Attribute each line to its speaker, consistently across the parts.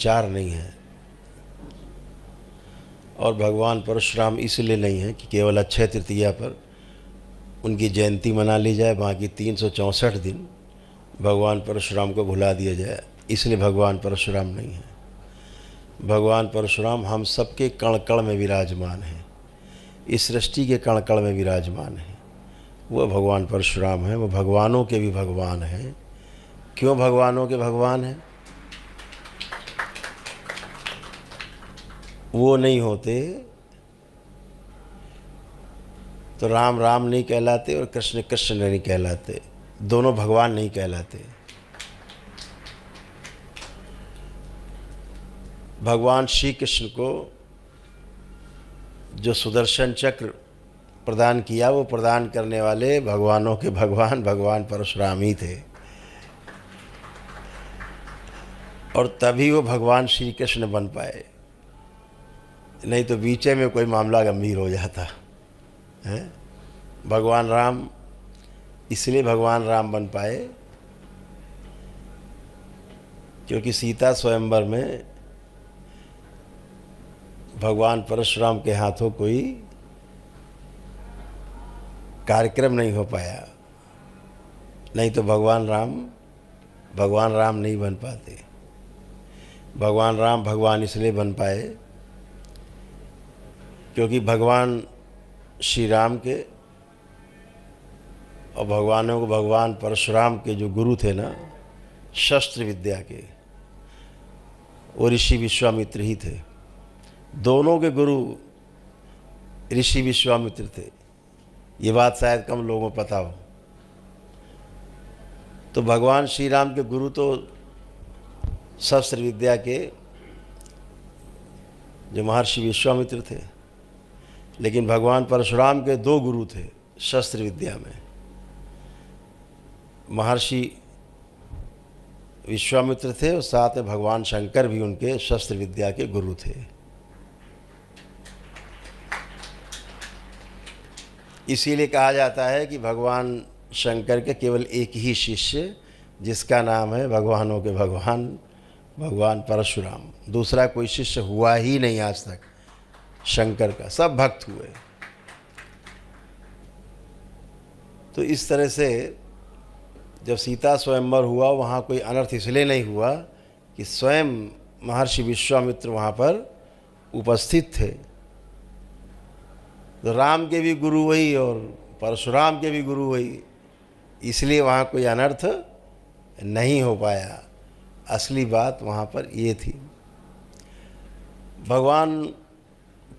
Speaker 1: विचार नहीं है। और भगवान परशुराम इसलिए नहीं है कि केवल अक्षय तृतीया पर उनकी जयंती मना ली जाए, बाकी 364 दिन भगवान परशुराम को भुला दिया जाए, इसलिए भगवान परशुराम नहीं है। भगवान परशुराम हम सबके कण कण में विराजमान हैं, इस सृष्टि के कण कण में विराजमान है। वो भगवान परशुराम है, वो भगवानों के भी भगवान हैं। क्यों भगवानों के भगवान हैं? वो नहीं होते तो राम राम नहीं कहलाते और कृष्ण कृष्ण नहीं कहलाते, दोनों भगवान नहीं कहलाते। भगवान श्री कृष्ण को जो सुदर्शन चक्र प्रदान किया, वो प्रदान करने वाले भगवानों के भगवान भगवान परशुराम ही थे। और तभी वो भगवान श्री कृष्ण बन पाए, नहीं तो बीचे में कोई मामला गंभीर हो जाता है। भगवान राम इसलिए भगवान राम बन पाए क्योंकि सीता स्वयंवर में भगवान परशुराम के हाथों कोई कार्यक्रम नहीं हो पाया, नहीं तो भगवान राम नहीं बन पाते। भगवान राम भगवान इसलिए बन पाए क्योंकि भगवान श्री राम के और भगवान परशुराम के जो गुरु थे ना, शस्त्र विद्या के, वो ऋषि विश्वामित्र ही थे। दोनों के गुरु ऋषि विश्वामित्र थे, ये बात शायद कम लोगों को पता हो। तो भगवान श्री राम के गुरु तो शस्त्र विद्या के जो महर्षि विश्वामित्र थे, लेकिन भगवान परशुराम के दो गुरु थे शस्त्र विद्या में। महर्षि विश्वामित्र थे और साथ में भगवान शंकर भी उनके शस्त्र विद्या के गुरु थे। इसीलिए कहा जाता है कि भगवान शंकर के केवल एक ही शिष्य, जिसका नाम है भगवानों के भगवान भगवान परशुराम। दूसरा कोई शिष्य हुआ ही नहीं आज तक शंकर का, सब भक्त हुए। तो इस तरह से जब सीता स्वयंवर हुआ, वहाँ कोई अनर्थ इसलिए नहीं हुआ कि स्वयं महर्षि विश्वामित्र वहाँ पर उपस्थित थे। तो राम के भी गुरु वही और परशुराम के भी गुरु वही, इसलिए वहाँ कोई अनर्थ नहीं हो पाया। असली बात वहाँ पर ये थी। भगवान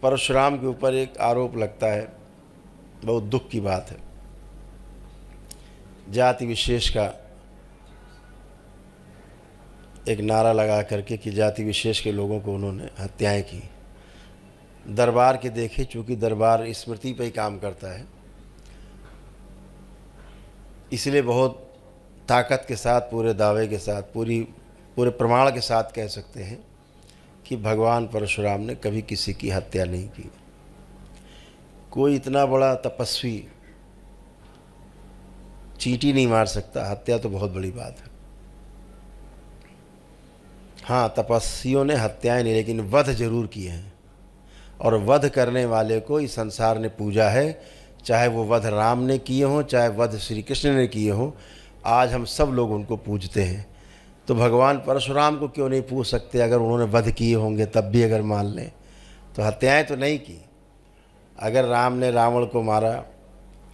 Speaker 1: परशुराम के ऊपर एक आरोप लगता है, बहुत दुख की बात है। जाति विशेष का एक नारा लगा करके कि जाति विशेष के लोगों को उन्होंने हत्याएं की। दरबार के देखे, चूँकि दरबार स्मृति पे ही काम करता है, इसलिए बहुत ताकत के साथ, पूरे दावे के साथ, पूरे प्रमाण के साथ कह सकते हैं कि भगवान परशुराम ने कभी किसी की हत्या नहीं की। कोई इतना बड़ा तपस्वी चींटी नहीं मार सकता, हत्या तो बहुत बड़ी बात है। हाँ, तपस्वियों ने हत्याएं नहीं, लेकिन वध जरूर किए हैं, और वध करने वाले को इस संसार ने पूजा है। चाहे वो वध राम ने किए हों, चाहे वध श्री कृष्ण ने किए हों, आज हम सब लोग उनको पूजते हैं। तो भगवान परशुराम को क्यों नहीं पूज सकते? अगर उन्होंने वध किए होंगे तब भी अगर मान लें, तो हत्याएं तो नहीं की। अगर राम ने रावण को मारा,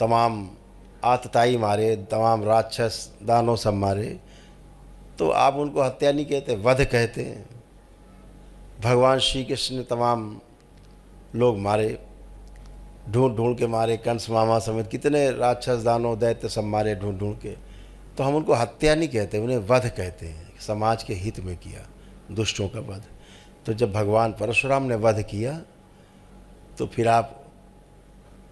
Speaker 1: तमाम आतताई मारे, तमाम राक्षस दानव सब मारे, तो आप उनको हत्या नहीं कहते, वध कहते हैं। भगवान श्री कृष्ण ने तमाम लोग मारे, ढूंढ ढूंढ के मारे, कंस मामा समेत कितने राक्षस दानव दैत्य सब मारे ढूंढ ढूंढ के। तो हम उनको हत्या नहीं कहते, उन्हें वध कहते हैं। समाज के हित में किया दुष्टों का वध। तो जब भगवान परशुराम ने वध किया, तो फिर आप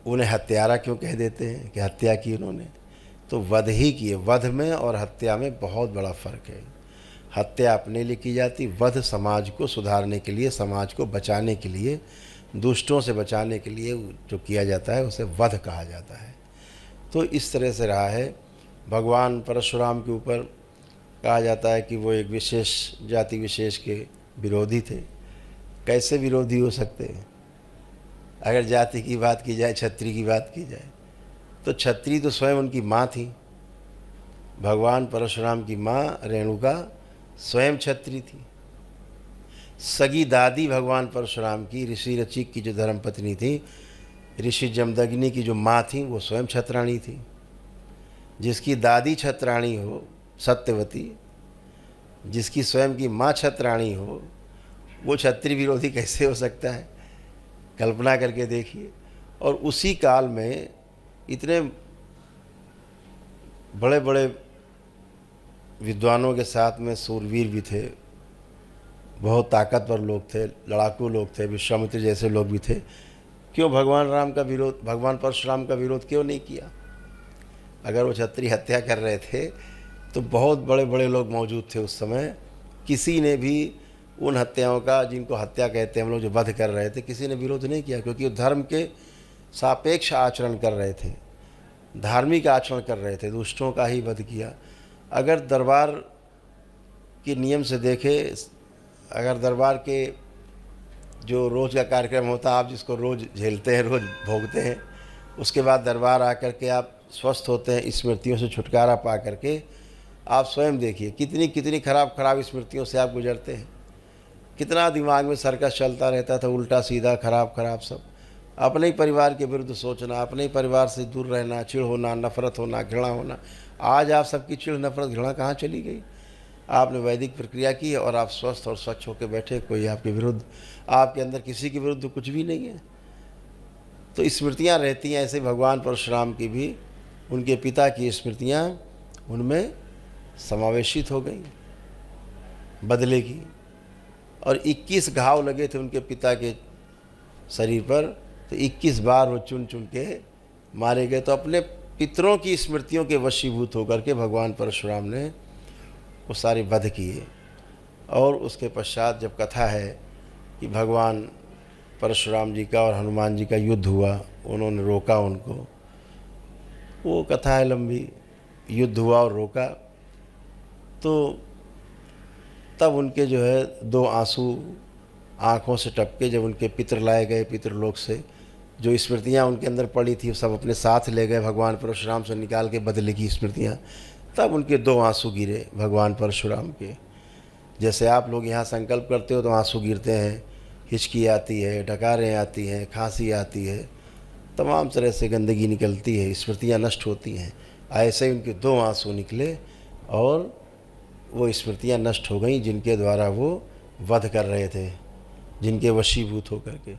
Speaker 1: उन्हें हत्यारा क्यों कह देते हैं कि हत्या की उन्होंने? तो वध ही किए। वध में और हत्या में बहुत बड़ा फ़र्क है। हत्या अपने लिए की जाती, वध समाज को सुधारने के लिए, समाज को बचाने के लिए, दुष्टों से बचाने के लिए जो किया जाता है उसे वध कहा जाता है। तो इस तरह से रहा है। भगवान परशुराम के ऊपर कहा जाता है कि वो एक विशेष जाति विशेष के विरोधी थे। कैसे विरोधी हो सकते हैं? अगर जाति की बात की जाए, क्षत्रिय की बात की जाए, तो क्षत्रिय तो स्वयं उनकी माँ थी। भगवान परशुराम की माँ रेणुका स्वयं क्षत्रिय थी। सगी दादी भगवान परशुराम की ऋषि रचिक की जो धर्मपत्नी थी, ऋषि जमदग्नि की जो माँ थी, वो स्वयं क्षत्राणी थी। जिसकी दादी क्षत्राणी हो, सत्यवती, जिसकी स्वयं की माँ क्षत्राणी हो, वो क्षत्रिय विरोधी कैसे हो सकता है? कल्पना करके देखिए। और उसी काल में इतने बड़े बड़े विद्वानों के साथ में सूरवीर भी थे, बहुत ताकतवर लोग थे, लड़ाकू लोग थे, विश्वामित्र जैसे लोग भी थे। क्यों भगवान राम का विरोध, भगवान परशुराम का विरोध क्यों नहीं किया? अगर वो क्षत्रिय हत्या कर रहे थे तो बहुत बड़े बड़े लोग मौजूद थे उस समय। किसी ने भी उन हत्याओं का, जिनको हत्या कहते हैं हम लोग, जो वध कर रहे थे, किसी ने विरोध नहीं किया, क्योंकि वो धर्म के सापेक्ष आचरण कर रहे थे, धार्मिक आचरण कर रहे थे, दुष्टों का ही वध किया। अगर दरबार के नियम से देखें, अगर दरबार के जो रोज़ का कार्यक्रम होता है, आप जिसको रोज़ झेलते हैं, रोज़ भोगते हैं, उसके बाद दरबार आकर के आप स्वस्थ होते हैं, स्मृतियों से छुटकारा पा करके, आप स्वयं देखिए कितनी कितनी खराब खराब स्मृतियों से आप गुजरते हैं। कितना दिमाग में सर्कस चलता रहता था, उल्टा सीधा खराब खराब सब। अपने ही परिवार के विरुद्ध सोचना, अपने ही परिवार से दूर रहना, चिढ़ होना, नफरत होना, घृणा होना। आज आप सबकी चिढ़, नफरत, घृणा कहाँ चली गई? आपने वैदिक प्रक्रिया की और आप स्वस्थ और स्वच्छ होकर बैठे। कोई आपके विरुद्ध, आपके अंदर किसी के विरुद्ध कुछ भी नहीं है। तो स्मृतियाँ रहती हैं। ऐसे भगवान परशुराम की भी उनके पिता की स्मृतियाँ उनमें समावेशित हो गई बदले की। और 21 घाव लगे थे उनके पिता के शरीर पर, तो 21 बार वो चुन चुन के मारे गए। तो अपने पितरों की स्मृतियों के वशीभूत होकर के भगवान परशुराम ने वो सारे वध किए। और उसके पश्चात जब कथा है कि भगवान परशुराम जी का और हनुमान जी का युद्ध हुआ, उन्होंने रोका उनको, वो कथा है लंबी। युद्ध हुआ और रोका, तो तब उनके जो है 2 आंसू आँखों से टपके। जब उनके पितर लाए गए पितरलोक से, जो स्मृतियाँ उनके अंदर पड़ी थी सब अपने साथ ले गए भगवान परशुराम से निकाल के, बदले की स्मृतियाँ। तब उनके 2 आंसू गिरे भगवान परशुराम के। जैसे आप लोग यहाँ संकल्प करते हो तो आंसू गिरते हैं, हिचकी आती है, डकारें आती हैं, खांसी आती है, तमाम तरह से गंदगी निकलती है, स्मृतियाँ नष्ट होती हैं। ऐसे ही उनके 2 आंसू निकले और वो स्मृतियाँ नष्ट हो गईं, जिनके द्वारा वो वध कर रहे थे, जिनके वशीभूत होकर के।